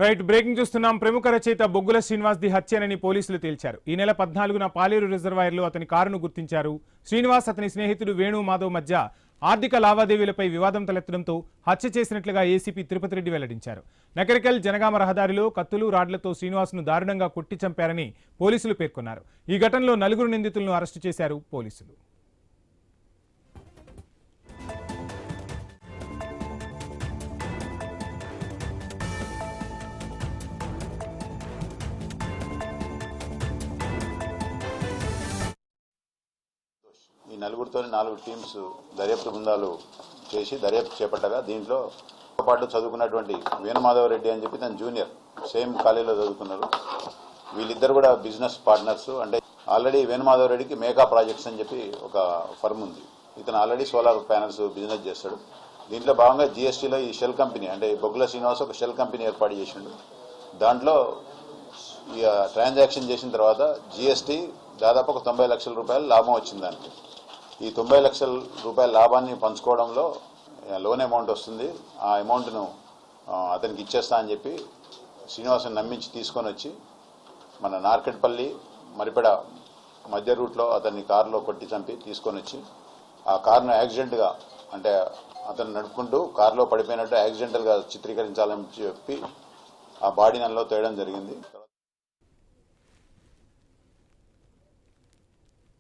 Right breaking చూస్తున్నాం. ప్రముఖ రచయిత బొగ్గుల శ్రీనివాస్ ది హత్యనని పోలీసులు తేల్చారు. ఈ నెల 14న పాలేరు రిజర్వాయర్లో అతని కారును గుర్తించారు. శ్రీనివాస్ అతని స్నేహితుడు వేణు మాధవ్ మధ్య ఆర్థిక లావాదేవీలపై వివాదం తలెత్తడంతో హత్య చేసినట్లుగా ఏసీపీ తిరుపతి రెడ్డి వెల్లడించారు. నకరికల్ జనగామ రహదారిలో కత్తులు రాడ్లతో శ్రీనివాస్ను దారుణంగా కొట్టి చంపారని పోలీసులు పేర్కొన్నారు. ఈ ఘటనలో 4 నిందితులను అరెస్టు చేశారు పోలీసులు. ఈ నలుగురితో 4 టీమ్స్ దర్యాప్తు బృందాలు చేసి దర్యాప్తు చేపట్టగా దీంట్లో పాటు చదువుకున్నటువంటి వేణుమాధవ్ రెడ్డి అని చెప్పి తన జూనియర్ సేమ్ కాలేజీలో చదువుకున్నారు. వీళ్ళిద్దరు కూడా బిజినెస్ పార్ట్నర్స్. అంటే ఆల్రెడీ వేణుమాధవ్ రెడ్డికి మేకా ప్రాజెక్ట్స్ అని చెప్పి ఒక ఫర్మ్ ఉంది. ఇతను ఆల్రెడీ సోలార్ ప్యానల్స్ బిజినెస్ చేస్తాడు. దీంట్లో భాగంగా జిఎస్టీలో ఈ షెల్ కంపెనీ అంటే బొగ్గుల శ్రీనివాస్ ఒక షెల్ కంపెనీ ఏర్పాటు చేసిండు. దాంట్లో ఈ ట్రాన్సాక్షన్ చేసిన తర్వాత జిఎస్టీ దాదాపు ఒక 90 లక్షల రూపాయలు లాభం వచ్చింది. దానికి ఈ 90 లక్షల రూపాయల లాభాన్ని పంచుకోవడంలో లోన్ అమౌంట్ వస్తుంది. ఆ అమౌంట్ను అతనికి ఇచ్చేస్తా అని చెప్పి శ్రీనివాసుని నమ్మించి తీసుకొని వచ్చి మన నార్కెట్పల్లి మరిపెడ మధ్య రూట్లో అతన్ని కారులో కొట్టి చంపి తీసుకొని వచ్చి ఆ కారును యాక్సిడెంట్గా అంటే అతను నడుపుకుంటూ కారులో పడిపోయినట్టు యాక్సిడెంటల్గా చిత్రీకరించాలని చెప్పి ఆ బాడీని అందులో తేయడం జరిగింది.